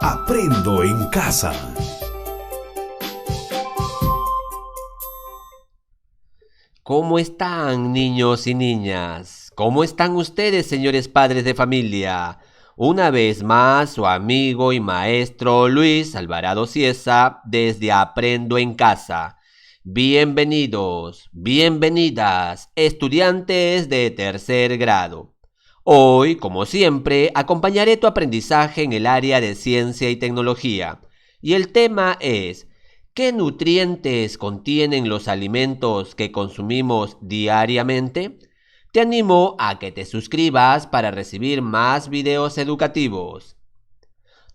Aprendo en casa. ¿Cómo están, niños y niñas? ¿Cómo están ustedes, señores padres de familia? Una vez más, su amigo y maestro Luis Alvarado Cieza desde Aprendo en Casa. Bienvenidos, bienvenidas, estudiantes de tercer grado. Hoy, como siempre, acompañaré tu aprendizaje en el área de ciencia y tecnología. Y el tema es: ¿qué nutrientes contienen los alimentos que consumimos diariamente? Te animo a que te suscribas para recibir más videos educativos.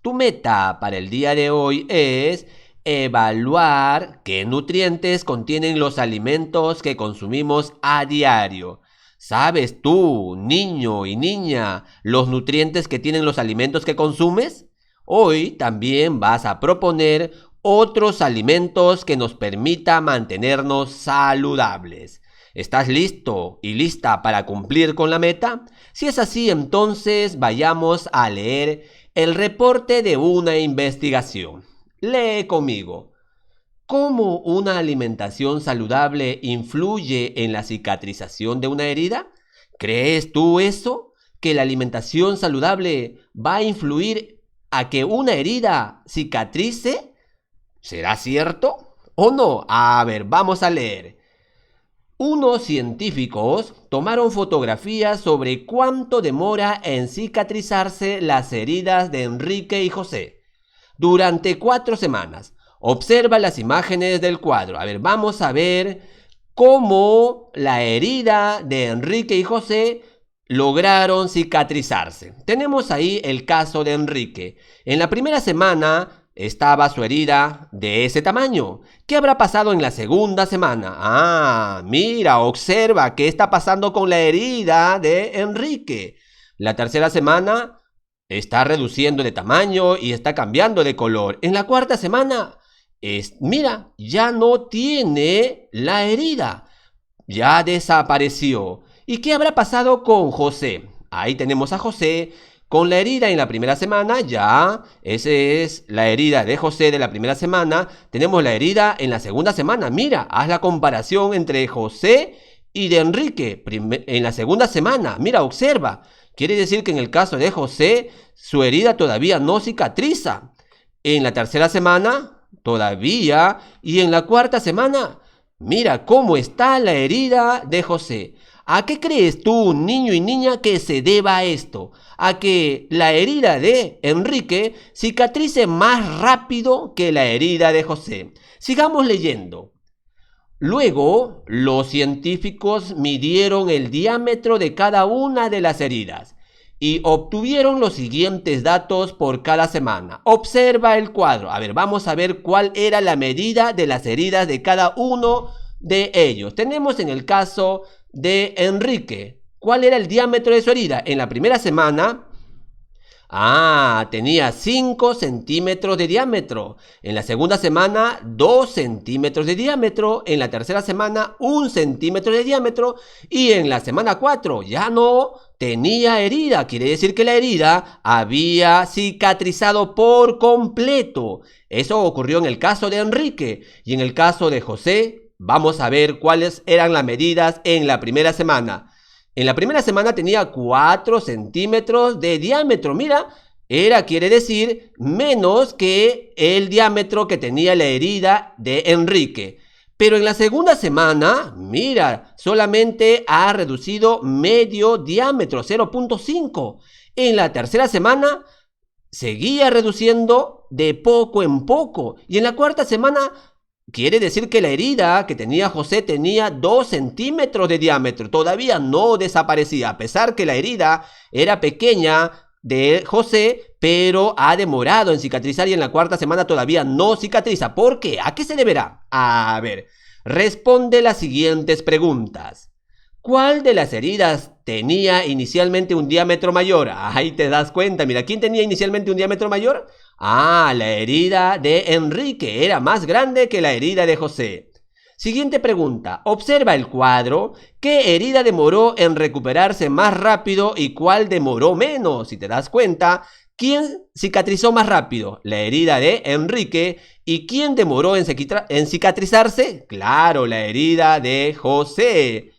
Tu meta para el día de hoy es evaluar qué nutrientes contienen los alimentos que consumimos a diario. ¿Sabes tú, niño y niña, los nutrientes que tienen los alimentos que consumes? Hoy también vas a proponer otros alimentos que nos permita mantenernos saludables. ¿Estás listo y lista para cumplir con la meta? Si es así, entonces vayamos a leer el reporte de una investigación. Lee conmigo. ¿Cómo una alimentación saludable influye en la cicatrización de una herida? ¿Crees tú eso? ¿Que la alimentación saludable va a influir a que una herida cicatrice? ¿Será cierto o no? A ver, vamos a leer. Unos científicos tomaron fotografías sobre cuánto demora en cicatrizarse las heridas de Enrique y José durante 4 semanas. Observa las imágenes del cuadro. A ver, vamos a ver cómo la herida de Enrique y José lograron cicatrizarse. Tenemos ahí el caso de Enrique. En la primera semana estaba su herida de ese tamaño. ¿Qué habrá pasado en la segunda semana? Mira, observa qué está pasando con la herida de Enrique. La tercera semana está reduciendo de tamaño y está cambiando de color. En la cuarta semana, mira, ya no tiene la herida. Ya desapareció. ¿Y qué habrá pasado con José? Ahí tenemos a José con la herida en la primera semana. Ya, esa es la herida de José de la primera semana. Tenemos la herida en la segunda semana. Mira, haz la comparación entre José y de Enrique en la segunda semana. Mira, observa. Quiere decir que en el caso de José, su herida todavía no cicatriza. En la tercera semana, todavía. Y en la cuarta semana, mira cómo está la herida de José. ¿A qué crees tú, niño y niña, que se deba esto? A que la herida de Enrique cicatrice más rápido que la herida de José. Sigamos leyendo. Luego, los científicos midieron el diámetro de cada una de las heridas y obtuvieron los siguientes datos por cada semana. Observa el cuadro. A ver, vamos a ver cuál era la medida de las heridas de cada uno de ellos. Tenemos en el caso de Enrique, ¿cuál era el diámetro de su herida? En la primera semana, tenía 5 centímetros de diámetro. En la segunda semana, 2 centímetros de diámetro. En la tercera semana, 1 centímetro de diámetro. Y en la semana 4 ya no tenía herida. Quiere decir que la herida había cicatrizado por completo. Eso ocurrió en el caso de Enrique. Y en el caso de José, vamos a ver cuáles eran las medidas en la primera semana. En la primera semana tenía 4 centímetros de diámetro. Mira, quiere decir, menos que el diámetro que tenía la herida de Enrique. Pero en la segunda semana, mira, solamente ha reducido medio diámetro, 0.5. En la tercera semana, seguía reduciendo de poco en poco. Y en la cuarta semana, quiere decir que la herida que tenía José tenía 2 centímetros de diámetro. Todavía no desaparecía, a pesar que la herida era pequeña de José, pero ha demorado en cicatrizar y en la cuarta semana todavía no cicatriza. ¿Por qué? ¿A qué se deberá? A ver, responde las siguientes preguntas. ¿Cuál de las heridas tenía inicialmente un diámetro mayor? Ahí te das cuenta, mira, ¿quién tenía inicialmente un diámetro mayor? La herida de Enrique era más grande que la herida de José. Siguiente pregunta. Observa el cuadro. ¿Qué herida demoró en recuperarse más rápido y cuál demoró menos? Si te das cuenta, ¿Quién cicatrizó más rápido? La herida de Enrique. ¿Y quién demoró en cicatrizarse? Claro, la herida de José.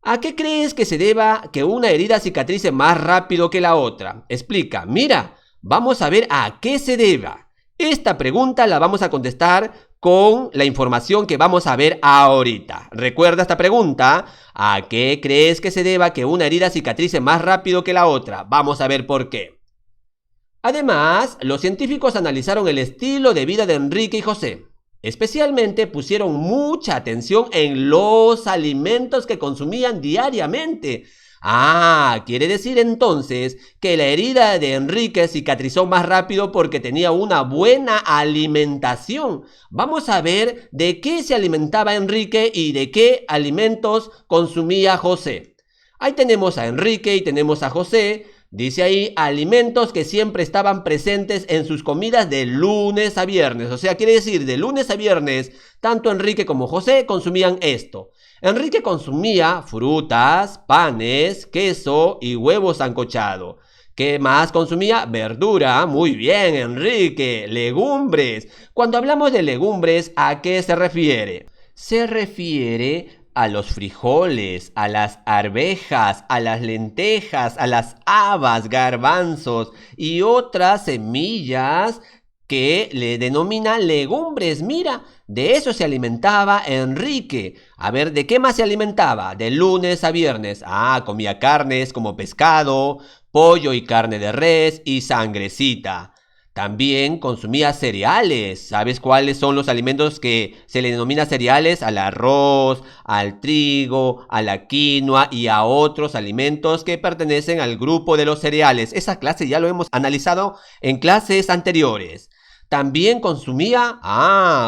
¿A qué crees que se deba que una herida cicatrice más rápido que la otra? Explica. Mira, vamos a ver a qué se deba. Esta pregunta la vamos a contestar con la información que vamos a ver ahorita. Recuerda esta pregunta. ¿A qué crees que se deba que una herida cicatrice más rápido que la otra? Vamos a ver por qué. Además, los científicos analizaron el estilo de vida de Enrique y José. Especialmente pusieron mucha atención en los alimentos que consumían diariamente. Quiere decir entonces que la herida de Enrique cicatrizó más rápido porque tenía una buena alimentación. Vamos a ver de qué se alimentaba Enrique y de qué alimentos consumía José. Ahí tenemos a Enrique y tenemos a José. Dice ahí, alimentos que siempre estaban presentes en sus comidas de lunes a viernes. O sea, quiere decir, de lunes a viernes, tanto Enrique como José consumían esto. Enrique consumía frutas, panes, queso y huevo sancochado. ¿Qué más consumía? Verdura. Muy bien, Enrique. Legumbres. Cuando hablamos de legumbres, ¿a qué se refiere? Se refiere a los frijoles, a las arvejas, a las lentejas, a las habas, garbanzos y otras semillas que le denomina legumbres. Mira, de eso se alimentaba Enrique. A ver, ¿de qué más se alimentaba? De lunes a viernes. Comía carnes como pescado, pollo y carne de res y sangrecita. También consumía cereales. ¿Sabes cuáles son los alimentos que se le denomina cereales? Al arroz, al trigo, a la quinoa y a otros alimentos que pertenecen al grupo de los cereales. Esa clase ya lo hemos analizado en clases anteriores. También consumía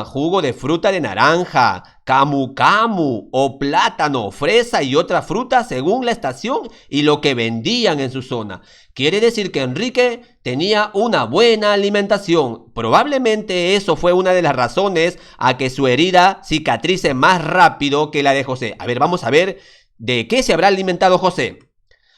jugo de fruta de naranja, camu camu o plátano, fresa y otras frutas según la estación y lo que vendían en su zona. Quiere decir que Enrique tenía una buena alimentación. Probablemente eso fue una de las razones a que su herida cicatrice más rápido que la de José. A ver, vamos a ver de qué se habrá alimentado José.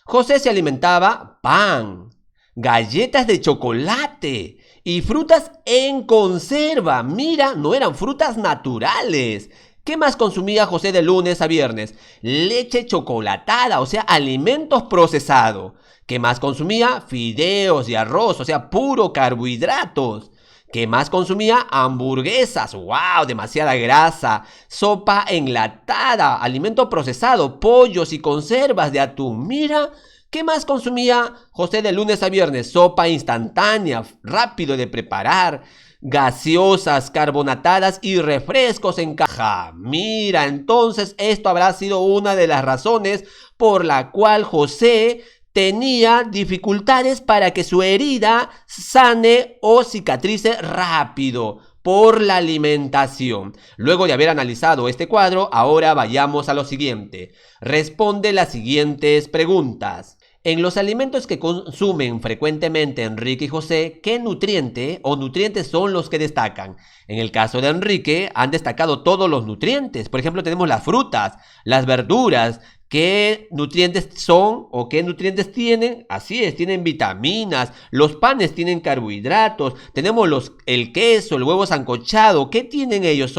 José se alimentaba pan, galletas de chocolate y frutas en conserva. Mira, no eran frutas naturales. ¿Qué más consumía José de lunes a viernes? Leche chocolatada, o sea, alimentos procesados. ¿Qué más consumía? Fideos y arroz, o sea, puro carbohidratos. ¿Qué más consumía? Hamburguesas, wow, demasiada grasa. Sopa enlatada, alimento procesado, pollos y conservas de atún. Mira, ¿qué más consumía José de lunes a viernes? Sopa instantánea, rápido de preparar, gaseosas, carbonatadas y refrescos en caja. Mira, entonces esto habrá sido una de las razones por la cual José tenía dificultades para que su herida sane o cicatrice rápido por la alimentación. Luego de haber analizado este cuadro, ahora vayamos a lo siguiente. Responde las siguientes preguntas. En los alimentos que consumen frecuentemente Enrique y José, ¿qué nutriente o nutrientes son los que destacan? En el caso de Enrique, han destacado todos los nutrientes. Por ejemplo, tenemos las frutas, las verduras. ¿Qué nutrientes son o qué nutrientes tienen? Así es, tienen vitaminas. Los panes tienen carbohidratos. Tenemos el queso, el huevo sancochado. ¿Qué tienen ellos?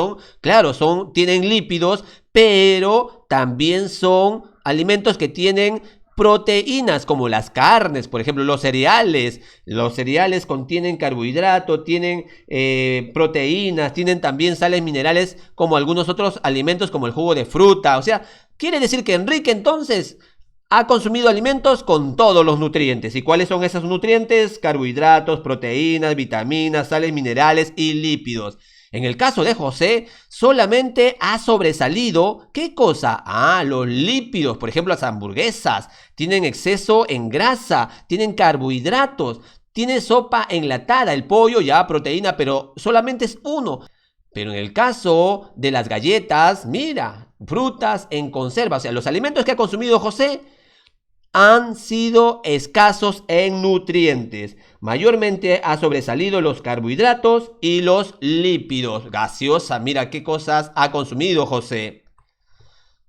Tienen lípidos, pero también son alimentos que tienen proteínas como las carnes, por ejemplo, los cereales. Los cereales contienen carbohidratos, tienen proteínas, tienen también sales minerales como algunos otros alimentos como el jugo de fruta. O sea, quiere decir que Enrique entonces ha consumido alimentos con todos los nutrientes. ¿Y cuáles son esos nutrientes? Carbohidratos, proteínas, vitaminas, sales minerales y lípidos. En el caso de José, solamente ha sobresalido, ¿qué cosa? Los lípidos, por ejemplo, las hamburguesas, tienen exceso en grasa, tienen carbohidratos, tiene sopa enlatada, el pollo ya proteína, pero solamente es uno. Pero en el caso de las galletas, mira, frutas en conserva, o sea, los alimentos que ha consumido José han sido escasos en nutrientes. Mayormente ha sobresalido los carbohidratos y los lípidos. Gaseosa, mira qué cosas ha consumido José.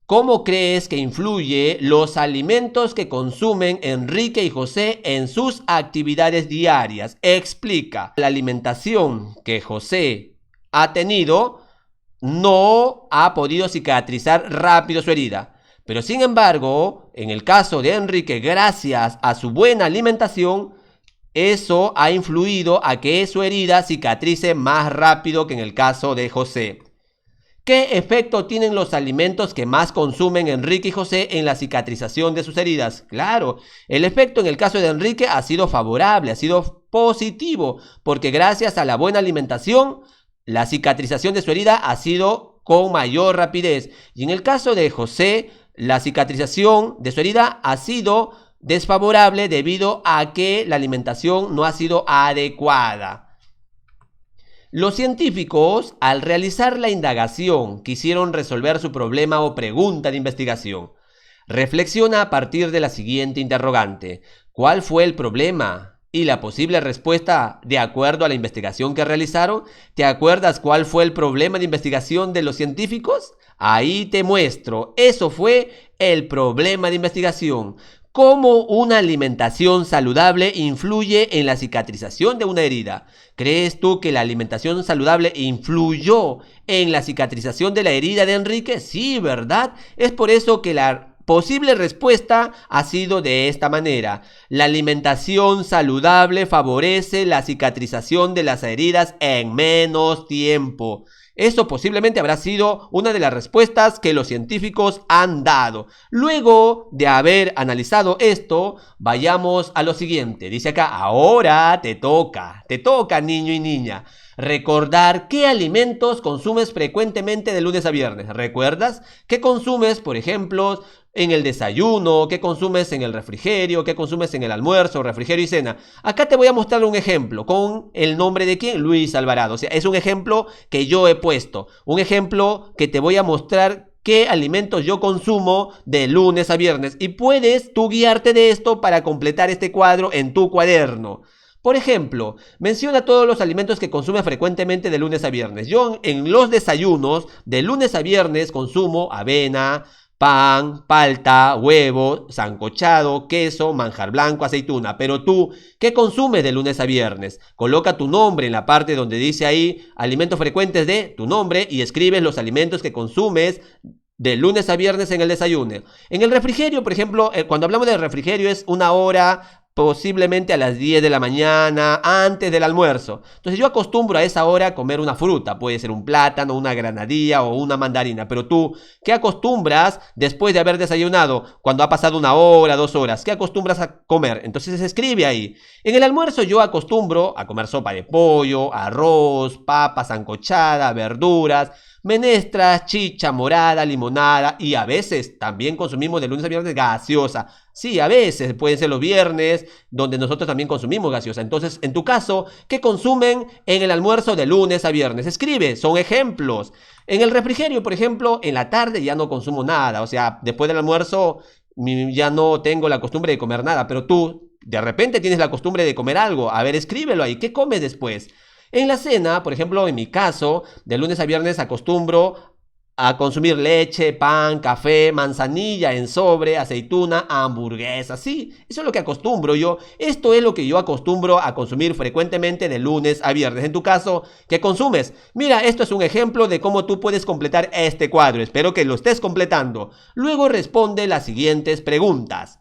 ¿Cómo crees que influye los alimentos que consumen Enrique y José en sus actividades diarias? Explica. La alimentación que José ha tenido no ha podido cicatrizar rápido su herida. Pero sin embargo, en el caso de Enrique, gracias a su buena alimentación, eso ha influido a que su herida cicatrice más rápido que en el caso de José. ¿Qué efecto tienen los alimentos que más consumen Enrique y José en la cicatrización de sus heridas? Claro, el efecto en el caso de Enrique ha sido favorable, ha sido positivo, porque gracias a la buena alimentación, la cicatrización de su herida ha sido con mayor rapidez. Y en el caso de José, la cicatrización de su herida ha sido desfavorable debido a que la alimentación no ha sido adecuada. Los científicos, al realizar la indagación, quisieron resolver su problema o pregunta de investigación. Reflexiona a partir de la siguiente interrogante: ¿cuál fue el problema? Y la posible respuesta de acuerdo a la investigación que realizaron. ¿Te acuerdas cuál fue el problema de investigación de los científicos? Ahí te muestro. Eso fue el problema de investigación. ¿Cómo una alimentación saludable influye en la cicatrización de una herida? ¿Crees tú que la alimentación saludable influyó en la cicatrización de la herida de Enrique? Sí, ¿verdad? Es por eso que la posible respuesta ha sido de esta manera. La alimentación saludable favorece la cicatrización de las heridas en menos tiempo. Eso posiblemente habrá sido una de las respuestas que los científicos han dado. Luego de haber analizado esto, vayamos a lo siguiente. Dice acá: ahora te toca niño y niña, recordar qué alimentos consumes frecuentemente de lunes a viernes. ¿Recuerdas? ¿Qué consumes, por ejemplo, en el desayuno? ¿Qué consumes en el refrigerio? ¿Qué consumes en el almuerzo, refrigerio y cena? Acá te voy a mostrar un ejemplo con el nombre de ¿quién? Luis Alvarado. O sea, es un ejemplo que yo he puesto. Un ejemplo que te voy a mostrar qué alimentos yo consumo de lunes a viernes. Y puedes tú guiarte de esto para completar este cuadro en tu cuaderno. Por ejemplo, menciona todos los alimentos que consumes frecuentemente de lunes a viernes. Yo en los desayunos de lunes a viernes consumo avena, pan, palta, huevo, sancochado, queso, manjar blanco, aceituna. Pero tú, ¿qué consumes de lunes a viernes? Coloca tu nombre en la parte donde dice ahí alimentos frecuentes de tu nombre y escribes los alimentos que consumes de lunes a viernes en el desayuno. En el refrigerio, por ejemplo, cuando hablamos de refrigerio es una hora, posiblemente a las 10 de la mañana, antes del almuerzo. Entonces yo acostumbro a esa hora a comer una fruta, puede ser un plátano, una granadilla o una mandarina. Pero tú, ¿qué acostumbras después de haber desayunado? Cuando ha pasado una hora, 2 horas, ¿qué acostumbras a comer? Entonces se escribe ahí. En el almuerzo yo acostumbro a comer sopa de pollo, arroz, papa sancochada, verduras, menestras, chicha morada, limonada, y a veces también consumimos de lunes a viernes gaseosa. Sí, a veces pueden ser los viernes donde nosotros también consumimos gaseosa. Entonces, en tu caso, ¿qué consumen en el almuerzo de lunes a viernes? Escribe, son ejemplos. En el refrigerio, por ejemplo, en la tarde ya no consumo nada. O sea, después del almuerzo ya no tengo la costumbre de comer nada. Pero tú, de repente tienes la costumbre de comer algo. A ver, escríbelo ahí. ¿Qué comes después? En la cena, por ejemplo, en mi caso, de lunes a viernes acostumbro a consumir leche, pan, café, manzanilla en sobre, aceituna, hamburguesa. Sí, eso es lo que acostumbro yo. Esto es lo que yo acostumbro a consumir frecuentemente de lunes a viernes. En tu caso, ¿qué consumes? Mira, esto es un ejemplo de cómo tú puedes completar este cuadro. Espero que lo estés completando. Luego responde las siguientes preguntas.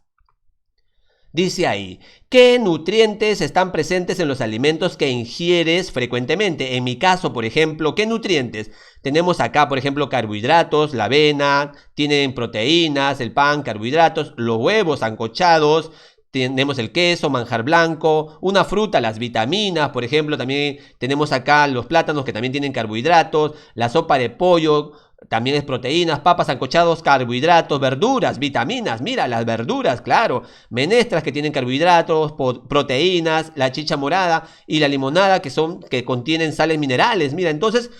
Dice ahí, ¿qué nutrientes están presentes en los alimentos que ingieres frecuentemente? En mi caso, por ejemplo, ¿qué nutrientes? Tenemos acá, por ejemplo, carbohidratos, la avena, tienen proteínas, el pan, carbohidratos, los huevos sancochados, tenemos el queso, manjar blanco, una fruta, las vitaminas, por ejemplo, también tenemos acá los plátanos que también tienen carbohidratos, la sopa de pollo, también es proteínas, papas, sancochados, carbohidratos, verduras, vitaminas, mira, las verduras, claro, menestras que tienen carbohidratos, proteínas, la chicha morada y la limonada que contienen sales minerales, mira, entonces,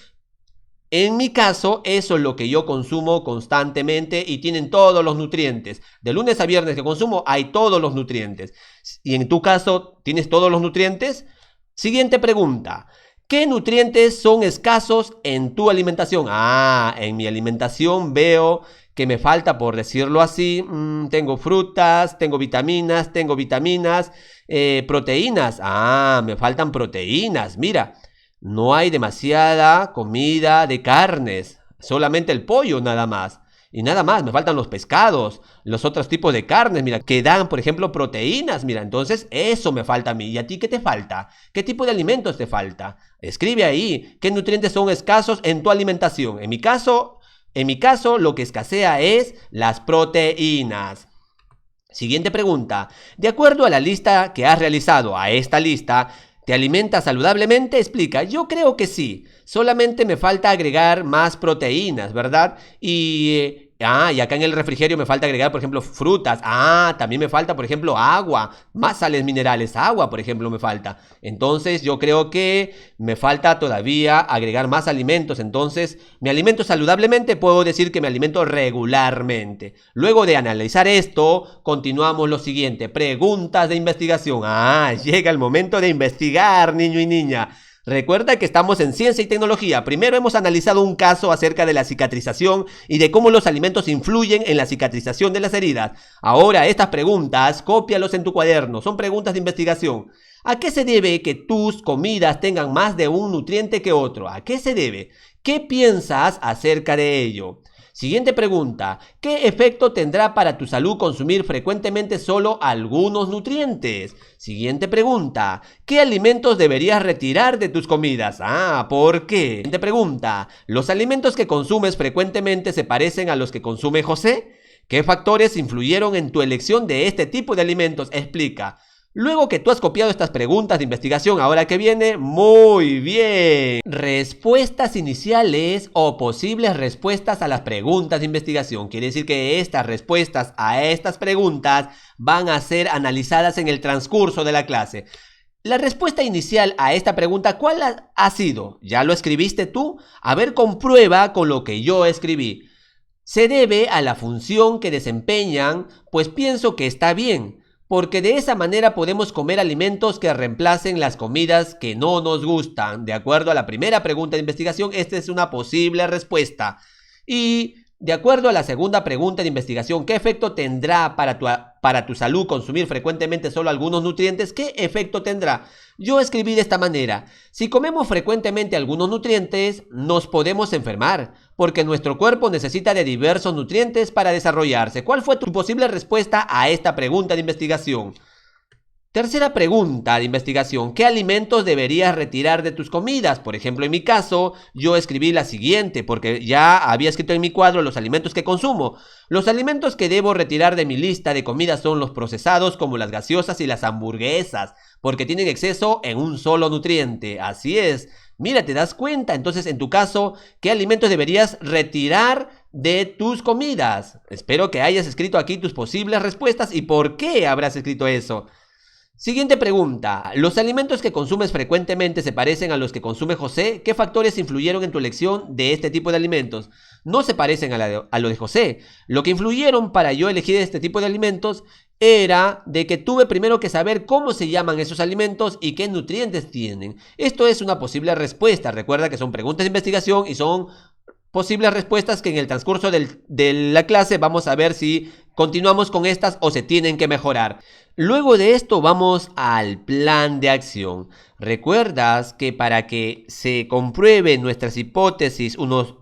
en mi caso, eso es lo que yo consumo constantemente y tienen todos los nutrientes. De lunes a viernes que consumo, hay todos los nutrientes. Y en tu caso, ¿tienes todos los nutrientes? Siguiente pregunta. ¿Qué nutrientes son escasos en tu alimentación? En mi alimentación veo ¿Qué me falta, por decirlo así? Tengo frutas, tengo vitaminas, proteínas. Me faltan proteínas. Mira, no hay demasiada comida de carnes, solamente el pollo nada más. Y nada más, me faltan los pescados, los otros tipos de carnes, mira, que dan, por ejemplo, proteínas, mira, entonces eso me falta a mí. ¿Y a ti qué te falta? ¿Qué tipo de alimentos te falta? Escribe ahí, ¿qué nutrientes son escasos en tu alimentación? En mi caso, lo que escasea es las proteínas. Siguiente pregunta. De acuerdo a la lista que has realizado, a esta lista, ¿te alimentas saludablemente? Explica. Yo creo que sí. Solamente me falta agregar más proteínas, ¿verdad? Y acá en el refrigerio me falta agregar, por ejemplo, frutas. También me falta, por ejemplo, agua. Más sales minerales. Agua, por ejemplo, me falta. Entonces, yo creo que me falta todavía agregar más alimentos. Entonces, ¿me alimento saludablemente? Puedo decir que me alimento regularmente. Luego de analizar esto, continuamos lo siguiente. Preguntas de investigación. Llega el momento de investigar, niño y niña. Recuerda que estamos en ciencia y tecnología. Primero hemos analizado un caso acerca de la cicatrización y de cómo los alimentos influyen en la cicatrización de las heridas. Ahora estas preguntas, cópialos en tu cuaderno. Son preguntas de investigación. ¿A qué se debe que tus comidas tengan más de un nutriente que otro? ¿A qué se debe? ¿Qué piensas acerca de ello? Siguiente pregunta. ¿Qué efecto tendrá para tu salud consumir frecuentemente solo algunos nutrientes? Siguiente pregunta. ¿Qué alimentos deberías retirar de tus comidas? ¿Por qué? Siguiente pregunta. ¿Los alimentos que consumes frecuentemente se parecen a los que consume José? ¿Qué factores influyeron en tu elección de este tipo de alimentos? Explica. Luego que tú has copiado estas preguntas de investigación, ahora que viene, muy bien. Respuestas iniciales o posibles respuestas a las preguntas de investigación. Quiere decir que estas respuestas a estas preguntas van a ser analizadas en el transcurso de la clase. La respuesta inicial a esta pregunta, ¿cuál ha sido? ¿Ya lo escribiste tú? A ver, comprueba con lo que yo escribí. Se debe a la función que desempeñan, pues pienso que está bien. Porque de esa manera podemos comer alimentos que reemplacen las comidas que no nos gustan. De acuerdo a la primera pregunta de investigación, esta es una posible respuesta. Y de acuerdo a la segunda pregunta de investigación, ¿qué efecto tendrá para tu salud consumir frecuentemente solo algunos nutrientes? ¿Qué efecto tendrá? Yo escribí de esta manera. Si comemos frecuentemente algunos nutrientes, nos podemos enfermar, porque nuestro cuerpo necesita de diversos nutrientes para desarrollarse. ¿Cuál fue tu posible respuesta a esta pregunta de investigación? Tercera pregunta de investigación. ¿Qué alimentos deberías retirar de tus comidas? Por ejemplo, en mi caso, yo escribí la siguiente, porque ya había escrito en mi cuadro los alimentos que consumo. Los alimentos que debo retirar de mi lista de comidas son los procesados, como las gaseosas y las hamburguesas, porque tienen exceso en un solo nutriente. Así es. Mira, ¿te das cuenta? Entonces, en tu caso, ¿qué alimentos deberías retirar de tus comidas? Espero que hayas escrito aquí tus posibles respuestas y por qué habrás escrito eso. Siguiente pregunta. ¿Los alimentos que consumes frecuentemente se parecen a los que consume José? ¿Qué factores influyeron en tu elección de este tipo de alimentos? No se parecen a lo de José. Lo que influyeron para yo elegir este tipo de alimentos era de que tuve primero que saber cómo se llaman esos alimentos y qué nutrientes tienen. Esto es una posible respuesta. Recuerda que son preguntas de investigación y son posibles respuestas que en el transcurso de la clase vamos a ver si continuamos con estas o se tienen que mejorar. Luego de esto vamos al plan de acción. ¿Recuerdas que para que se comprueben nuestras hipótesis,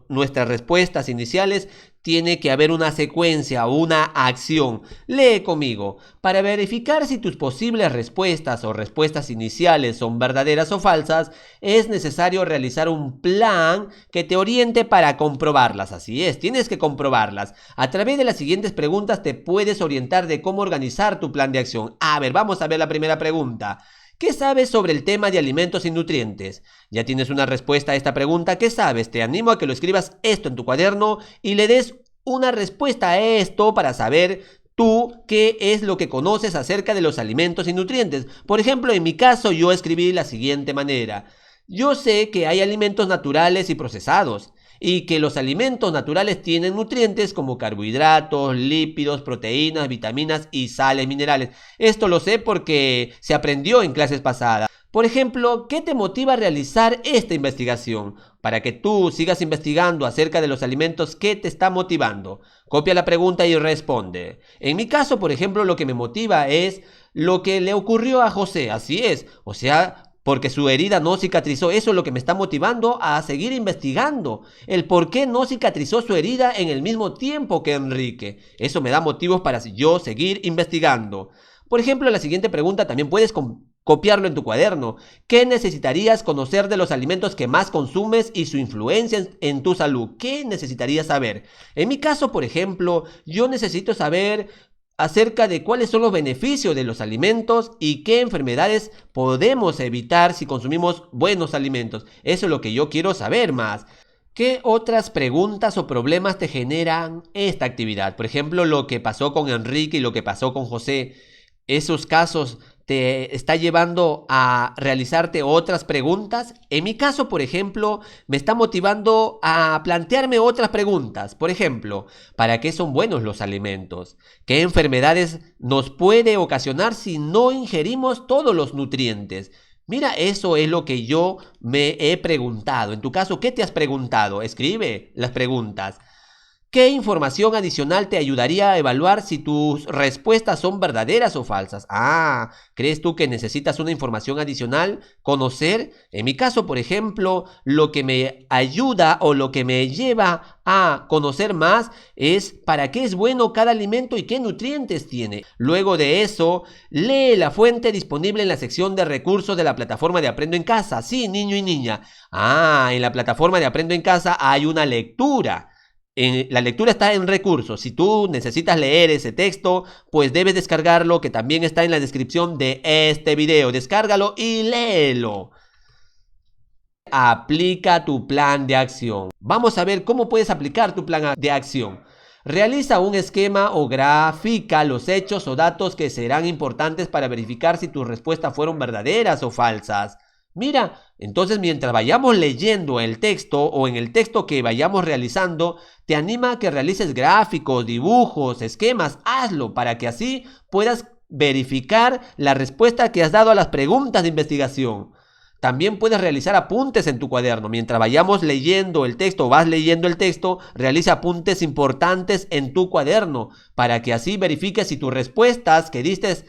nuestras respuestas iniciales, tiene que haber una secuencia o una acción? Lee conmigo. Para verificar si tus posibles respuestas o respuestas iniciales son verdaderas o falsas, es necesario realizar un plan que te oriente para comprobarlas. Así es, tienes que comprobarlas. A través de las siguientes preguntas te puedes orientar de cómo organizar tu plan de acción. A ver, vamos a ver la primera pregunta. ¿Qué sabes sobre el tema de alimentos y nutrientes? ¿Ya tienes una respuesta a esta pregunta? ¿Qué sabes? Te animo a que lo escribas esto en tu cuaderno y le des una respuesta a esto para saber tú qué es lo que conoces acerca de los alimentos y nutrientes. Por ejemplo, en mi caso yo escribí de la siguiente manera. Yo sé que hay alimentos naturales y procesados, y que los alimentos naturales tienen nutrientes como carbohidratos, lípidos, proteínas, vitaminas y sales minerales. Esto lo sé porque se aprendió en clases pasadas. Por ejemplo, ¿qué te motiva a realizar esta investigación? Para que tú sigas investigando acerca de los alimentos, ¿qué te está motivando? Copia la pregunta y responde. En mi caso, por ejemplo, lo que me motiva es lo que le ocurrió a José. Así es, o sea, porque su herida no cicatrizó. Eso es lo que me está motivando a seguir investigando. El por qué no cicatrizó su herida en el mismo tiempo que Enrique. Eso me da motivos para yo seguir investigando. Por ejemplo, la siguiente pregunta también puedes copiarlo en tu cuaderno. ¿Qué necesitarías conocer de los alimentos que más consumes y su influencia en tu salud? ¿Qué necesitarías saber? En mi caso, por ejemplo, yo necesito saber acerca de cuáles son los beneficios de los alimentos y qué enfermedades podemos evitar si consumimos buenos alimentos. Eso es lo que yo quiero saber más. ¿Qué otras preguntas o problemas te generan esta actividad? Por ejemplo, lo que pasó con Enrique y lo que pasó con José. ¿Esos casos te está llevando a realizarte otras preguntas? En mi caso, por ejemplo, me está motivando a plantearme otras preguntas. Por ejemplo, ¿para qué son buenos los alimentos? ¿Qué enfermedades nos puede ocasionar si no ingerimos todos los nutrientes? Mira, eso es lo que yo me he preguntado. En tu caso, ¿qué te has preguntado? Escribe las preguntas. ¿Qué información adicional te ayudaría a evaluar si tus respuestas son verdaderas o falsas? ¿Crees tú que necesitas una información adicional? ¿Conocer? En mi caso, por ejemplo, lo que me ayuda o lo que me lleva a conocer más es para qué es bueno cada alimento y qué nutrientes tiene. Luego de eso, lee la fuente disponible en la sección de recursos de la plataforma de Aprendo en Casa. Sí, niño y niña. En la plataforma de Aprendo en Casa hay una lectura. La lectura está en recursos. Si tú necesitas leer ese texto, pues debes descargarlo, que también está en la descripción de este video. Descárgalo y léelo. Aplica tu plan de acción. Vamos a ver cómo puedes aplicar tu plan de acción. Realiza un esquema o grafica los hechos o datos que serán importantes para verificar si tus respuestas fueron verdaderas o falsas. Mira, entonces mientras vayamos leyendo el texto o en el texto que vayamos realizando, te anima a que realices gráficos, dibujos, esquemas, hazlo para que así puedas verificar la respuesta que has dado a las preguntas de investigación. También puedes realizar apuntes en tu cuaderno. Mientras vayamos leyendo el texto o vas leyendo el texto, realiza apuntes importantes en tu cuaderno para que así verifiques si tus respuestas que diste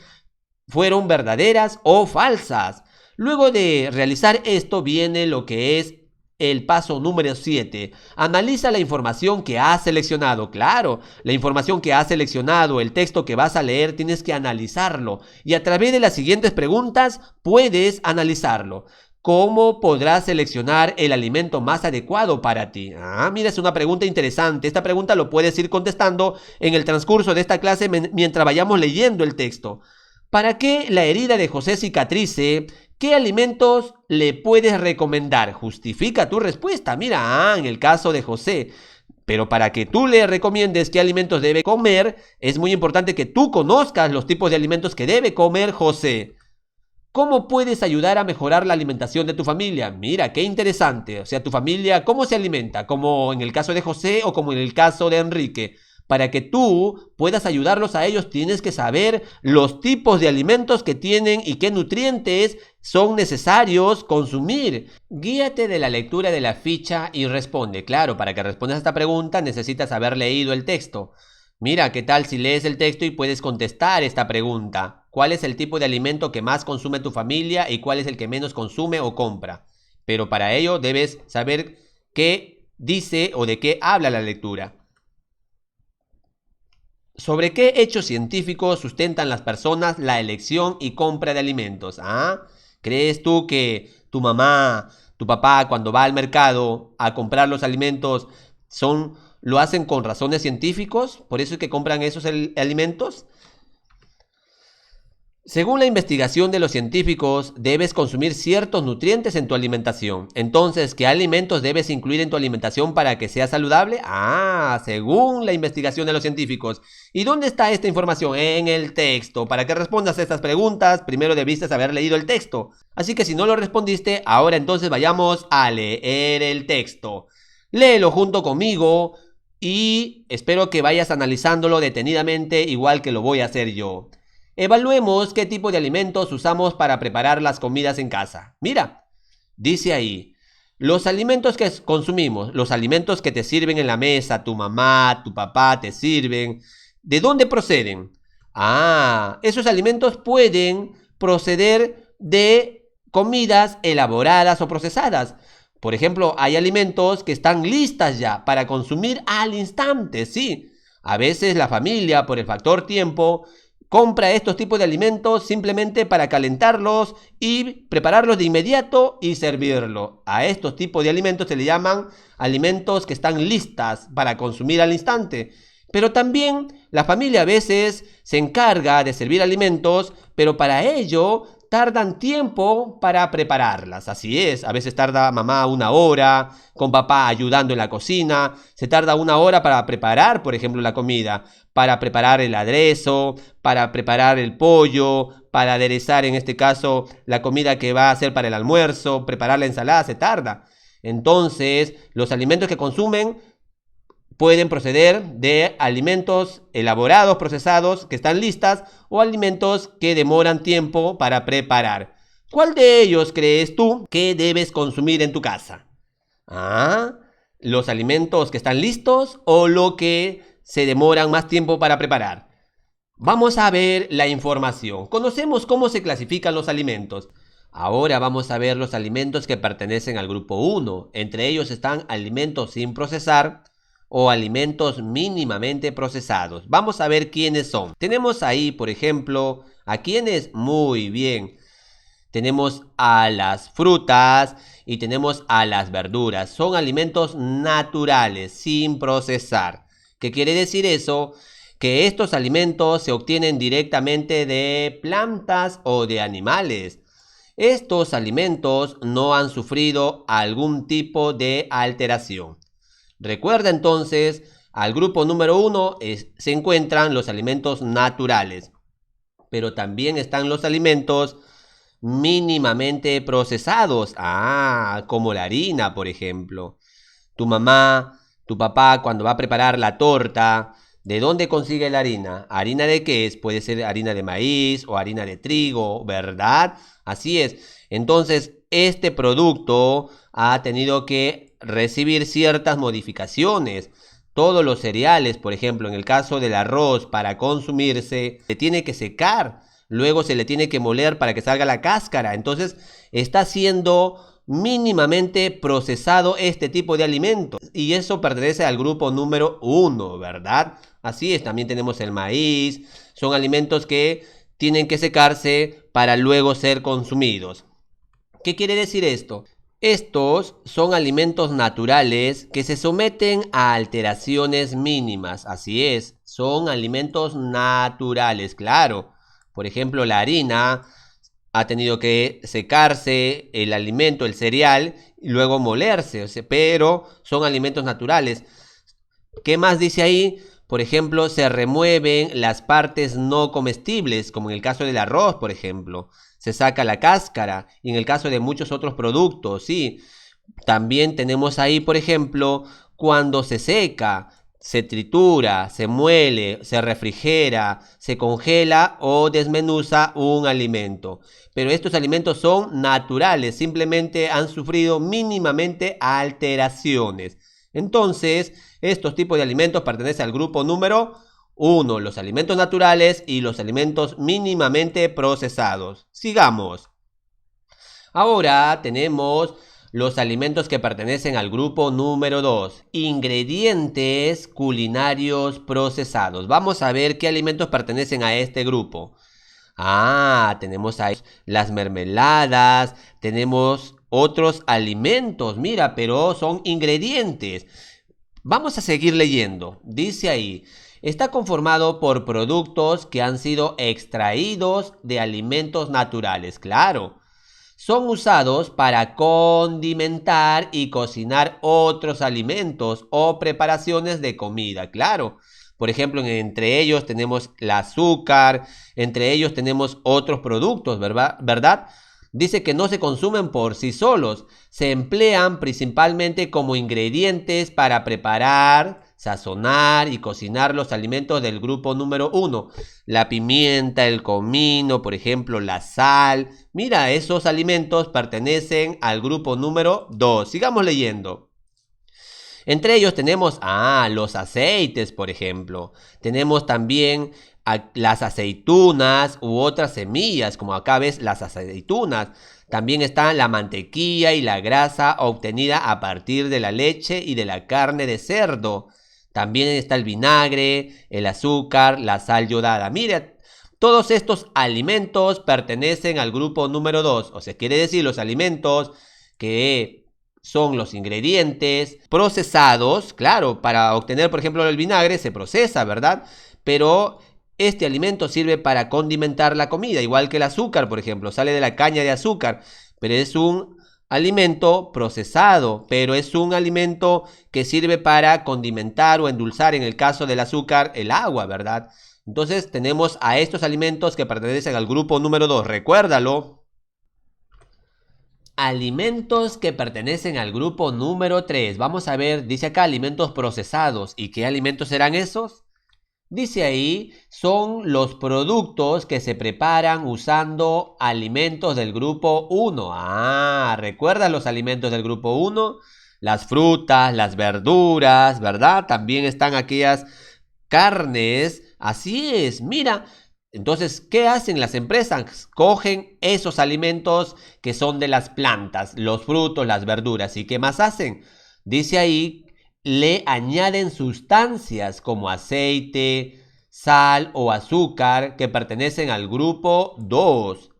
fueron verdaderas o falsas. Luego de realizar esto viene lo que es el paso número 7. Analiza la información que has seleccionado. Claro, la información que has seleccionado, el texto que vas a leer, tienes que analizarlo. Y a través de las siguientes preguntas puedes analizarlo. ¿Cómo podrás seleccionar el alimento más adecuado para ti? Mira, es una pregunta interesante. Esta pregunta lo puedes ir contestando en el transcurso de esta clase mientras vayamos leyendo el texto. ¿Para que la herida de José cicatrice? ¿Qué alimentos le puedes recomendar? Justifica tu respuesta. Mira, en el caso de José. Pero para que tú le recomiendes qué alimentos debe comer, es muy importante que tú conozcas los tipos de alimentos que debe comer José. ¿Cómo puedes ayudar a mejorar la alimentación de tu familia? Mira, qué interesante. O sea, tu familia, ¿cómo se alimenta? ¿Como en el caso de José o como en el caso de Enrique? Para que tú puedas ayudarlos a ellos, tienes que saber los tipos de alimentos que tienen y qué nutrientes son necesarios consumir. Guíate de la lectura de la ficha y responde. Claro, para que respondas a esta pregunta necesitas haber leído el texto. Mira, ¿qué tal si lees el texto y puedes contestar esta pregunta? ¿Cuál es el tipo de alimento que más consume tu familia y cuál es el que menos consume o compra? Pero para ello debes saber qué dice o de qué habla la lectura. ¿Sobre qué hechos científicos sustentan las personas la elección y compra de alimentos? ¿Crees tú que tu mamá, tu papá, cuando va al mercado a comprar los alimentos, lo hacen con razones científicos? ¿Por eso es que compran esos alimentos? Según la investigación de los científicos, debes consumir ciertos nutrientes en tu alimentación. Entonces, ¿qué alimentos debes incluir en tu alimentación para que sea saludable? Según la investigación de los científicos. ¿Y dónde está esta información? En el texto. Para que respondas a estas preguntas, primero debiste haber leído el texto. Así que si no lo respondiste, ahora entonces vayamos a leer el texto. Léelo junto conmigo y espero que vayas analizándolo detenidamente, igual que lo voy a hacer yo. Evaluemos qué tipo de alimentos usamos para preparar las comidas en casa. Mira, dice ahí, los alimentos que consumimos, los alimentos que te sirven en la mesa, tu mamá, tu papá te sirven, ¿de dónde proceden? Esos alimentos pueden proceder de comidas elaboradas o procesadas. Por ejemplo, hay alimentos que están listas ya para consumir al instante, sí. A veces la familia, por el factor tiempo, compra estos tipos de alimentos simplemente para calentarlos y prepararlos de inmediato y servirlo. A estos tipos de alimentos se le llaman alimentos que están listas para consumir al instante. Pero también la familia a veces se encarga de servir alimentos, pero para ello tardan tiempo para prepararlas. Así es, a veces tarda mamá 1 hora, con papá ayudando en la cocina, se tarda 1 hora para preparar, por ejemplo, la comida, para preparar el aderezo, para preparar el pollo, para aderezar en este caso la comida que va a hacer para el almuerzo, preparar la ensalada, se tarda. Entonces, los alimentos que consumen pueden proceder de alimentos elaborados, procesados, que están listas, o alimentos que demoran tiempo para preparar. ¿Cuál de ellos crees tú que debes consumir en tu casa? ¿Los alimentos que están listos o lo que se demoran más tiempo para preparar? Vamos a ver la información. Conocemos cómo se clasifican los alimentos. Ahora vamos a ver los alimentos que pertenecen al grupo 1. Entre ellos están alimentos sin procesar o alimentos mínimamente procesados. Vamos a ver quiénes son. Tenemos ahí, por ejemplo, ¿a quiénes? Muy bien. Tenemos a las frutas y tenemos a las verduras. Son alimentos naturales, sin procesar. ¿Qué quiere decir eso? Que estos alimentos se obtienen directamente de plantas o de animales. Estos alimentos no han sufrido algún tipo de alteración. Recuerda entonces, al grupo número 1 se encuentran los alimentos naturales, pero también están los alimentos mínimamente procesados, como la harina, por ejemplo. Tu mamá, tu papá, cuando va a preparar la torta, ¿de dónde consigue la harina? ¿Harina de qué es? Puede ser harina de maíz o harina de trigo, ¿verdad? Así es. Entonces, este producto ha tenido que recibir ciertas modificaciones. Todos los cereales, por ejemplo, en el caso del arroz, para consumirse, se tiene que secar, luego se le tiene que moler para que salga la cáscara. Entonces, está siendo mínimamente procesado este tipo de alimentos. Y eso pertenece al grupo número 1, ¿verdad? Así es, también tenemos el maíz. Son alimentos que tienen que secarse para luego ser consumidos. ¿Qué quiere decir esto? Estos son alimentos naturales que se someten a alteraciones mínimas. Así es, son alimentos naturales, claro. Por ejemplo, la harina ha tenido que secarse el alimento, el cereal, y luego molerse, pero son alimentos naturales. ¿Qué más dice ahí? Por ejemplo, se remueven las partes no comestibles, como en el caso del arroz, por ejemplo. Se saca la cáscara, y en el caso de muchos otros productos, sí. También tenemos ahí, por ejemplo, cuando se seca, se tritura, se muele, se refrigera, se congela o desmenuza un alimento. Pero estos alimentos son naturales, simplemente han sufrido mínimamente alteraciones. Entonces, estos tipos de alimentos pertenecen al grupo número 1, los alimentos naturales y los alimentos mínimamente procesados. Sigamos. Ahora tenemos los alimentos que pertenecen al grupo número 2, ingredientes culinarios procesados. Vamos a ver qué alimentos pertenecen a este grupo. Tenemos ahí las mermeladas, tenemos otros alimentos, mira, pero son ingredientes. Vamos a seguir leyendo. Dice ahí, está conformado por productos que han sido extraídos de alimentos naturales, claro. Son usados para condimentar y cocinar otros alimentos o preparaciones de comida, claro. Por ejemplo, entre ellos tenemos el azúcar, entre ellos tenemos otros productos, ¿verdad? Dice que no se consumen por sí solos, se emplean principalmente como ingredientes para preparar sazonar y cocinar los alimentos del grupo número 1. La pimienta, el comino, por ejemplo, la sal. Mira, esos alimentos pertenecen al grupo número 2. Sigamos leyendo. Entre ellos tenemos los aceites, por ejemplo. Tenemos también las aceitunas u otras semillas, como acá ves las aceitunas. También está la mantequilla y la grasa obtenida a partir de la leche y de la carne de cerdo. También está el vinagre, el azúcar, la sal yodada. Mira, todos estos alimentos pertenecen al grupo número 2. O sea, quiere decir los alimentos que son los ingredientes procesados. Claro, para obtener, por ejemplo, el vinagre se procesa, ¿verdad? Pero este alimento sirve para condimentar la comida, igual que el azúcar, por ejemplo, sale de la caña de azúcar, pero es un alimento procesado, pero es un alimento que sirve para condimentar o endulzar, en el caso del azúcar, el agua, ¿verdad? Entonces tenemos a estos alimentos que pertenecen al grupo número 2, recuérdalo. Alimentos que pertenecen al grupo número 3. Vamos a ver, dice acá alimentos procesados. ¿Y qué alimentos serán esos? Dice ahí, son los productos que se preparan usando alimentos del grupo 1. ¿Recuerdas los alimentos del grupo 1? Las frutas, las verduras, ¿verdad? También están aquellas carnes. Así es, mira. Entonces, ¿qué hacen las empresas? Cogen esos alimentos que son de las plantas, los frutos, las verduras. ¿Y qué más hacen? Dice ahí, le añaden sustancias como aceite, sal o azúcar que pertenecen al grupo 2.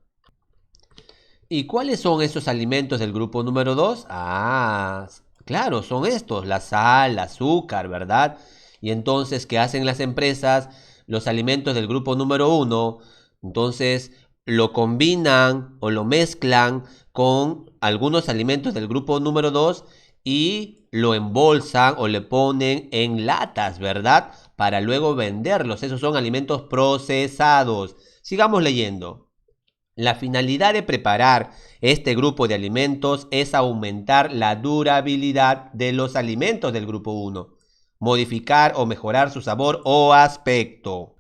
¿Y cuáles son esos alimentos del grupo número 2? Claro, son estos, la sal, el azúcar, ¿verdad? Y entonces, ¿qué hacen las empresas? Los alimentos del grupo número 1, entonces lo combinan o lo mezclan con algunos alimentos del grupo número 2 y lo embolsan o le ponen en latas, ¿verdad? Para luego venderlos. Esos son alimentos procesados. Sigamos leyendo. La finalidad de preparar este grupo de alimentos es aumentar la durabilidad de los alimentos del grupo 1, modificar o mejorar su sabor o aspecto.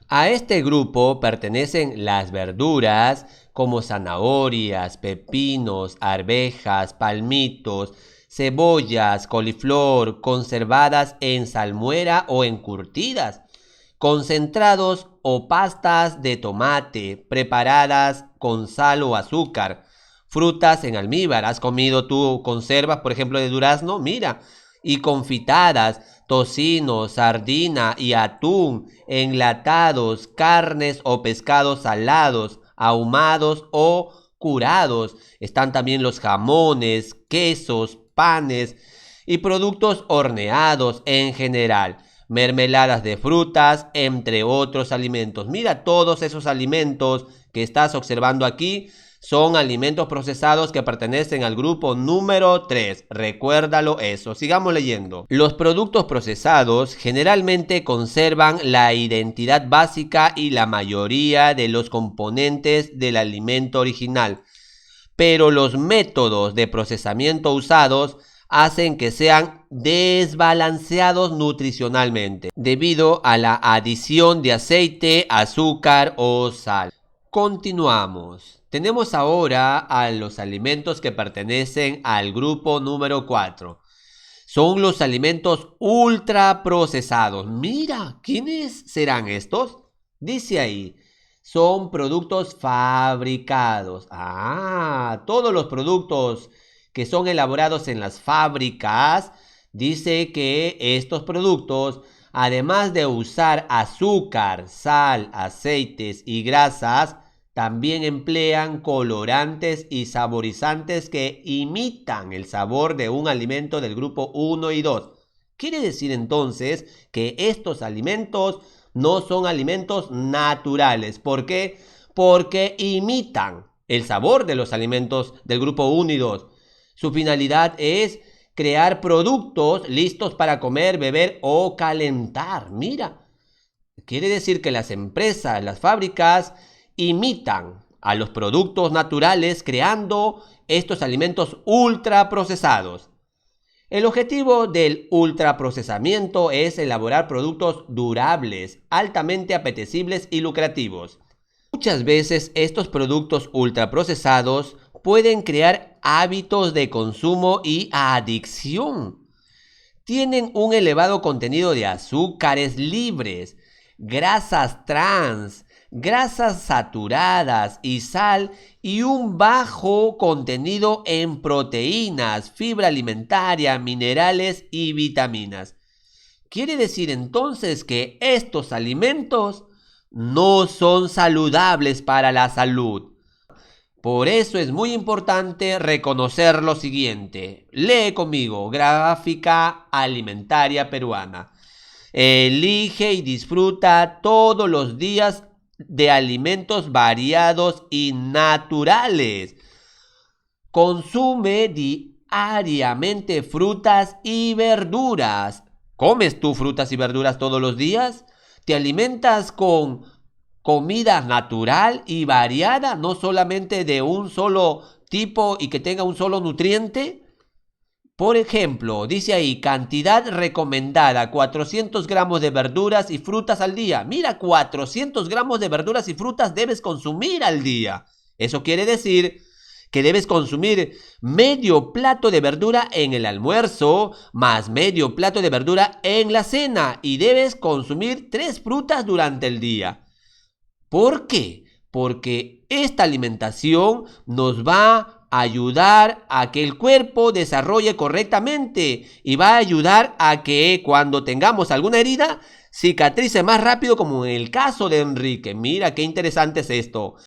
A este grupo pertenecen las verduras como zanahorias, pepinos, arvejas, palmitos, cebollas, coliflor, conservadas en salmuera o encurtidas, concentrados o pastas de tomate preparadas con sal o azúcar, frutas en almíbar. ¿Has comido tú conservas, por ejemplo, de durazno? Mira, y confitadas, tocino, sardina y atún, enlatados, carnes o pescados salados, ahumados o curados. Están también los jamones, quesos, panes y productos horneados en general, mermeladas de frutas, entre otros alimentos. Mira, todos esos alimentos que estás observando aquí son alimentos procesados que pertenecen al grupo número 3. Recuérdalo eso. Sigamos leyendo. Los productos procesados generalmente conservan la identidad básica y la mayoría de los componentes del alimento original, pero los métodos de procesamiento usados hacen que sean desbalanceados nutricionalmente debido a la adición de aceite, azúcar o sal. Continuamos. Tenemos ahora a los alimentos que pertenecen al grupo número 4. Son los alimentos ultraprocesados. Mira, ¿quiénes serán estos? Dice ahí, son productos fabricados. Todos los productos que son elaborados en las fábricas, dice que estos productos, además de usar azúcar, sal, aceites y grasas, también emplean colorantes y saborizantes que imitan el sabor de un alimento del grupo 1 y 2. Quiere decir entonces que estos alimentos no son alimentos naturales. ¿Por qué? Porque imitan el sabor de los alimentos del grupo 1 y 2. Su finalidad es crear productos listos para comer, beber o calentar. Mira, quiere decir que las empresas, las fábricas, imitan a los productos naturales creando estos alimentos ultraprocesados. El objetivo del ultraprocesamiento es elaborar productos durables, altamente apetecibles y lucrativos. Muchas veces estos productos ultraprocesados pueden crear hábitos de consumo y adicción. Tienen un elevado contenido de azúcares libres, grasas trans, grasas saturadas y sal, y un bajo contenido en proteínas, fibra alimentaria, minerales y vitaminas. Quiere decir entonces que estos alimentos no son saludables para la salud. Por eso es muy importante reconocer lo siguiente. Lee conmigo, Gráfica Alimentaria Peruana. Elige y disfruta todos los días de alimentos variados y naturales. Consume diariamente frutas y verduras. ¿Comes tú frutas y verduras todos los días? ¿Te alimentas con comida natural y variada, no solamente de un solo tipo y que tenga un solo nutriente? Por ejemplo, dice ahí, cantidad recomendada, 400 gramos de verduras y frutas al día. Mira, 400 gramos de verduras y frutas debes consumir al día. Eso quiere decir que debes consumir medio plato de verdura en el almuerzo, más medio plato de verdura en la cena, y debes consumir 3 frutas durante el día. ¿Por qué? Porque esta alimentación nos va a ayudar a que el cuerpo desarrolle correctamente y va a ayudar a que cuando tengamos alguna herida cicatrice más rápido, como en el caso de Enrique. Mira qué interesante es esto.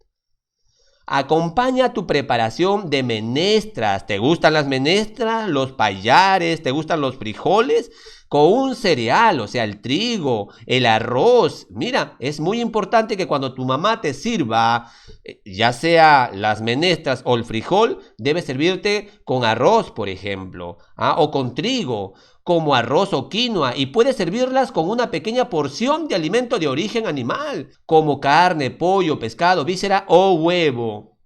Acompaña tu preparación de menestras. ¿Te gustan las menestras, los pallares, te gustan los frijoles? Con un cereal, o sea, el trigo, el arroz. Mira, es muy importante que cuando tu mamá te sirva, ya sea las menestras o el frijol, debe servirte con arroz, por ejemplo, o con trigo, como arroz o quinoa, y puedes servirlas con una pequeña porción de alimento de origen animal, como carne, pollo, pescado, víscera o huevo.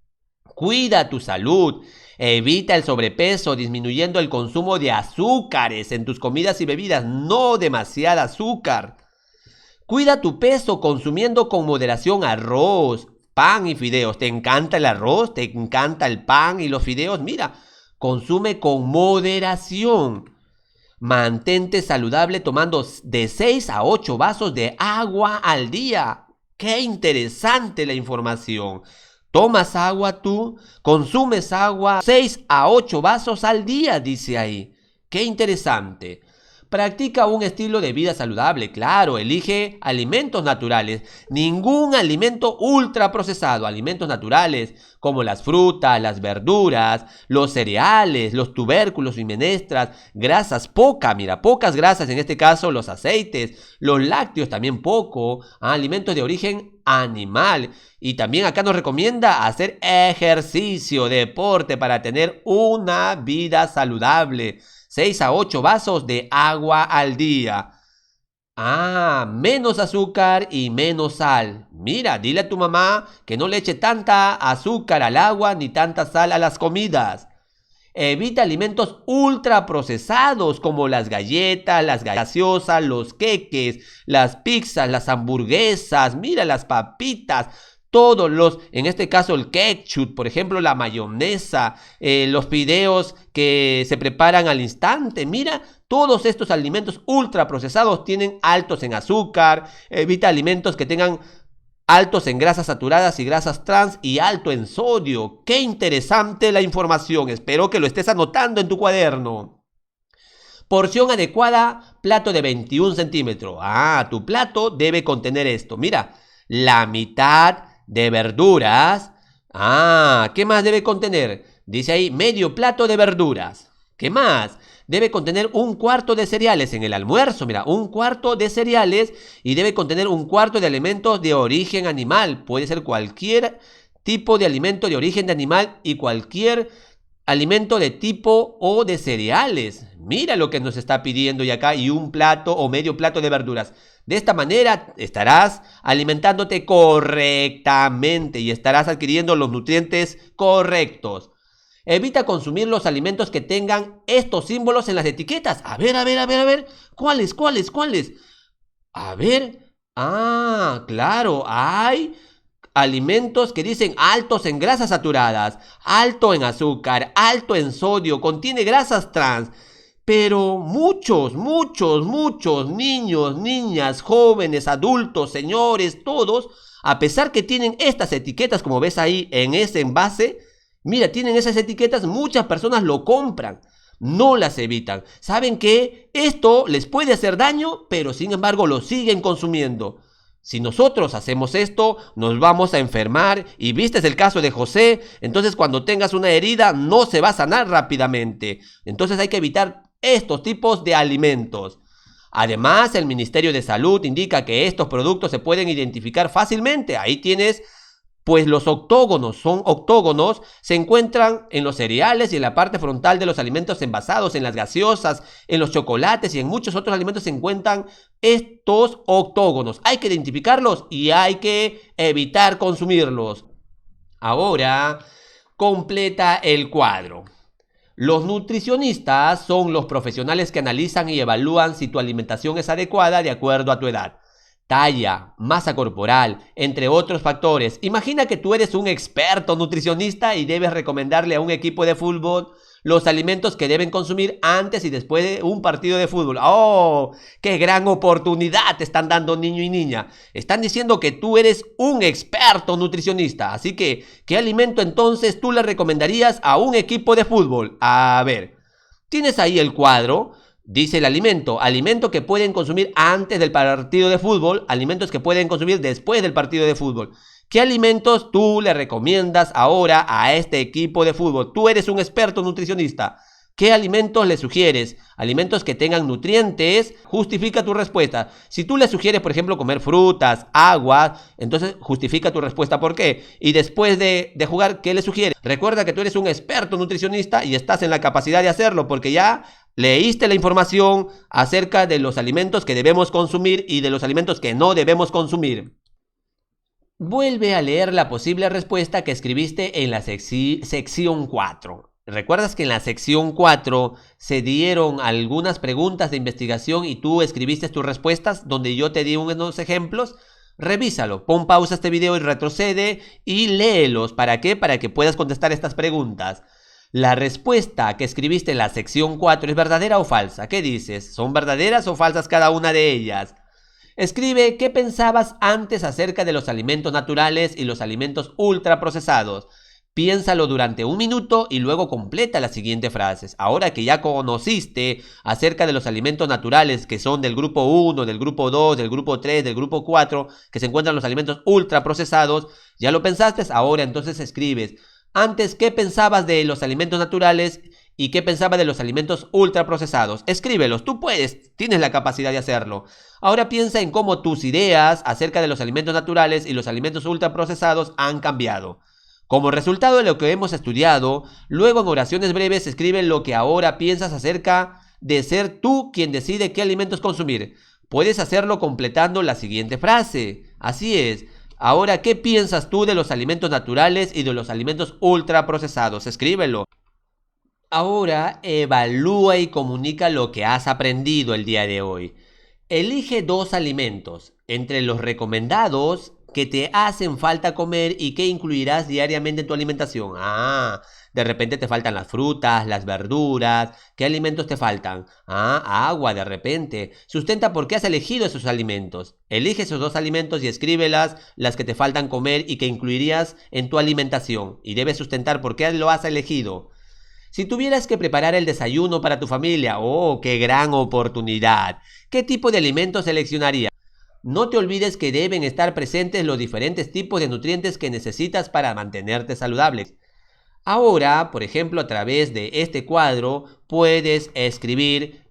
Cuida tu salud. Evita el sobrepeso disminuyendo el consumo de azúcares en tus comidas y bebidas, no demasiada azúcar. Cuida tu peso consumiendo con moderación arroz, pan y fideos. ¿Te encanta el arroz? ¿Te encanta el pan y los fideos? Mira, consume con moderación. Mantente saludable tomando de 6 a 8 vasos de agua al día. ¡Qué interesante la información! ¿Tomas agua tú? ¿Consumes agua? 6 a 8 vasos al día, dice ahí. ¡Qué interesante! Practica un estilo de vida saludable, claro, elige alimentos naturales, ningún alimento ultraprocesado, alimentos naturales como las frutas, las verduras, los cereales, los tubérculos y menestras, grasas pocas grasas, en este caso los aceites, los lácteos también poco, alimentos de origen animal. Y también acá nos recomienda hacer ejercicio, deporte para tener una vida saludable. 6 a 8 vasos de agua al día. Menos azúcar y menos sal. Mira, dile a tu mamá que no le eche tanta azúcar al agua ni tanta sal a las comidas. Evita alimentos ultraprocesados como las galletas, las gaseosas, los queques, las pizzas, las hamburguesas, mira, las papitas. En este caso el ketchup, por ejemplo, la mayonesa, los fideos que se preparan al instante. Mira, todos estos alimentos ultraprocesados tienen altos en azúcar. Evita alimentos que tengan altos en grasas saturadas y grasas trans y alto en sodio. ¡Qué interesante la información! Espero que lo estés anotando en tu cuaderno. Porción adecuada, plato de 21 centímetros. Tu plato debe contener esto. Mira, la mitad de verduras. ¿Qué más debe contener? Dice ahí, medio plato de verduras. ¿Qué más? Debe contener un cuarto de cereales en el almuerzo. Mira, un cuarto de cereales, y debe contener un cuarto de alimentos de origen animal. Puede ser cualquier tipo de alimento de origen de animal y cualquier alimento de tipo o de cereales. Mira lo que nos está pidiendo y acá, y un plato o medio plato de verduras. De esta manera estarás alimentándote correctamente y estarás adquiriendo los nutrientes correctos. Evita consumir los alimentos que tengan estos símbolos en las etiquetas. A ver. ¿Cuáles? A ver. Ah, claro, hay alimentos que dicen altos en grasas saturadas, alto en azúcar, alto en sodio, contiene grasas trans. Pero muchos niños, niñas, jóvenes, adultos, señores, todos, a pesar que tienen estas etiquetas, como ves ahí en ese envase, mira, tienen esas etiquetas, muchas personas lo compran, no las evitan. Saben que esto les puede hacer daño, pero sin embargo lo siguen consumiendo. Si nosotros hacemos esto, nos vamos a enfermar. Y viste el caso de José, entonces cuando tengas una herida no se va a sanar rápidamente. Entonces hay que evitar estos tipos de alimentos. Además, el Ministerio de Salud indica que estos productos se pueden identificar fácilmente. Ahí tienes, pues los octógonos, se encuentran en los cereales y en la parte frontal de los alimentos envasados, en las gaseosas, en los chocolates y en muchos otros alimentos se encuentran estos octógonos. Hay que identificarlos y hay que evitar consumirlos. Ahora, completa el cuadro. Los nutricionistas son los profesionales que analizan y evalúan si tu alimentación es adecuada de acuerdo a tu edad, talla, masa corporal, entre otros factores. Imagina que tú eres un experto nutricionista y debes recomendarle a un equipo de fútbol los alimentos que deben consumir antes y después de un partido de fútbol. ¡Oh! ¡Qué gran oportunidad te están dando, niño y niña! Están diciendo que tú eres un experto nutricionista. Así que, ¿qué alimento entonces tú le recomendarías a un equipo de fútbol? A ver, tienes ahí el cuadro. Dice el alimento que pueden consumir antes del partido de fútbol, alimentos que pueden consumir después del partido de fútbol. ¿Qué alimentos tú le recomiendas ahora a este equipo de fútbol? Tú eres un experto nutricionista. ¿Qué alimentos le sugieres? Alimentos que tengan nutrientes. Justifica tu respuesta. Si tú le sugieres, por ejemplo, comer frutas, agua, entonces justifica tu respuesta. ¿Por qué? Y después de jugar, ¿qué le sugieres? Recuerda que tú eres un experto nutricionista y estás en la capacidad de hacerlo porque ya leíste la información acerca de los alimentos que debemos consumir y de los alimentos que no debemos consumir. Vuelve a leer la posible respuesta que escribiste en la sección 4. ¿Recuerdas que en la sección 4 se dieron algunas preguntas de investigación y tú escribiste tus respuestas donde yo te di unos ejemplos? Revísalo, pon pausa a este video y retrocede y léelos. ¿Para qué? Para que puedas contestar estas preguntas. La respuesta que escribiste en la sección 4 ¿es verdadera o falsa? ¿Qué dices? ¿Son verdaderas o falsas cada una de ellas? Escribe qué pensabas antes acerca de los alimentos naturales y los alimentos ultraprocesados. Piénsalo durante un minuto y luego completa las siguientes frases. Ahora que ya conociste acerca de los alimentos naturales que son del grupo 1, del grupo 2, del grupo 3, del grupo 4, que se encuentran los alimentos ultraprocesados, ya lo pensaste, ahora entonces escribes. Antes, ¿qué pensabas de los alimentos naturales y qué pensabas de los alimentos ultraprocesados? Escríbelos, tú puedes, tienes la capacidad de hacerlo. Ahora piensa en cómo tus ideas acerca de los alimentos naturales y los alimentos ultraprocesados han cambiado. Como resultado de lo que hemos estudiado, luego en oraciones breves escribe lo que ahora piensas acerca de ser tú quien decide qué alimentos consumir. Puedes hacerlo completando la siguiente frase. Así es. Ahora, ¿qué piensas tú de los alimentos naturales y de los alimentos ultraprocesados? Escríbelo. Ahora, evalúa y comunica lo que has aprendido el día de hoy. Elige 2 alimentos entre los recomendados que te hacen falta comer y que incluirás diariamente en tu alimentación. De repente te faltan las frutas, las verduras. ¿Qué alimentos te faltan? Agua de repente. Sustenta por qué has elegido esos alimentos. Elige esos 2 alimentos y escríbelas las que te faltan comer y que incluirías en tu alimentación. Y debes sustentar por qué lo has elegido. Si tuvieras que preparar el desayuno para tu familia, ¡oh, qué gran oportunidad! ¿Qué tipo de alimentos seleccionarías? No te olvides que deben estar presentes los diferentes tipos de nutrientes que necesitas para mantenerte saludable. Ahora, por ejemplo, a través de este cuadro, puedes escribir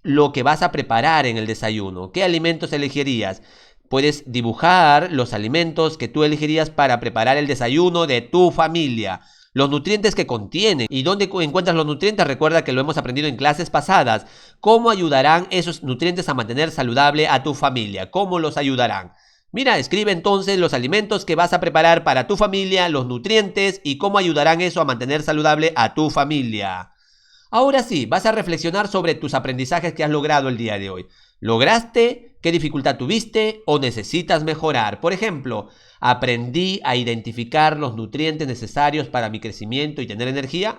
lo que vas a preparar en el desayuno. ¿Qué alimentos elegirías? Puedes dibujar los alimentos que tú elegirías para preparar el desayuno de tu familia. Los nutrientes que contienen. ¿Y dónde encuentras los nutrientes? Recuerda que lo hemos aprendido en clases pasadas. ¿Cómo ayudarán esos nutrientes a mantener saludable a tu familia? ¿Cómo los ayudarán? Mira, escribe entonces los alimentos que vas a preparar para tu familia, los nutrientes y cómo ayudarán eso a mantener saludable a tu familia. Ahora sí, vas a reflexionar sobre tus aprendizajes que has logrado el día de hoy. ¿Lograste? ¿Qué dificultad tuviste o necesitas mejorar? Por ejemplo, aprendí a identificar los nutrientes necesarios para mi crecimiento y tener energía.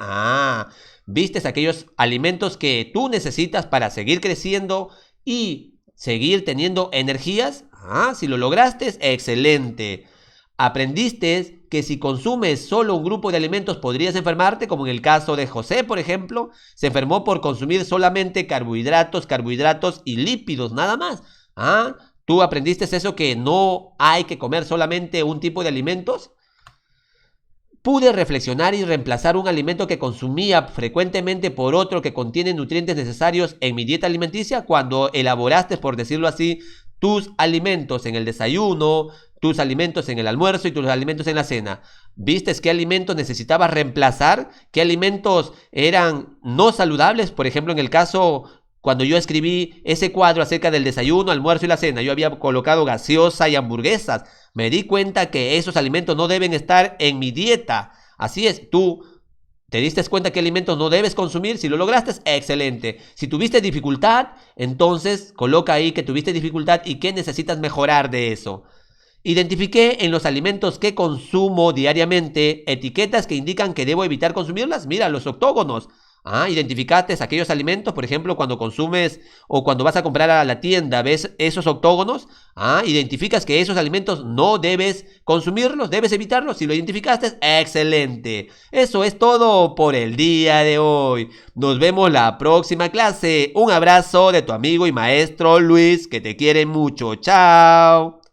¿Vistes aquellos alimentos que tú necesitas para seguir creciendo y seguir teniendo energías? Si lo lograste, excelente. ¿Aprendiste que si consumes solo un grupo de alimentos podrías enfermarte? Como en el caso de José, por ejemplo, se enfermó por consumir solamente carbohidratos y lípidos, nada más. ¿Tú aprendiste eso que no hay que comer solamente un tipo de alimentos? Pude reflexionar y reemplazar un alimento que consumía frecuentemente por otro que contiene nutrientes necesarios en mi dieta alimenticia cuando elaboraste, por decirlo así, tus alimentos en el desayuno, tus alimentos en el almuerzo y tus alimentos en la cena. ¿Vistes qué alimentos necesitabas reemplazar? ¿Qué alimentos eran no saludables? Por ejemplo, en el caso cuando yo escribí ese cuadro acerca del desayuno, almuerzo y la cena, yo había colocado gaseosa y hamburguesas. Me di cuenta que esos alimentos no deben estar en mi dieta. Así es, tú te diste cuenta qué alimentos no debes consumir. Si lo lograste, excelente. Si tuviste dificultad, entonces coloca ahí que tuviste dificultad y qué necesitas mejorar de eso. Identifiqué en los alimentos que consumo diariamente etiquetas que indican que debo evitar consumirlas. Mira, los octógonos. Identificaste aquellos alimentos, por ejemplo, cuando consumes o cuando vas a comprar a la tienda, ves esos octógonos. Identificas que esos alimentos no debes consumirlos, debes evitarlos. Si lo identificaste, excelente. Eso es todo por el día de hoy. Nos vemos la próxima clase. Un abrazo de tu amigo y maestro Luis, que te quiere mucho. Chao.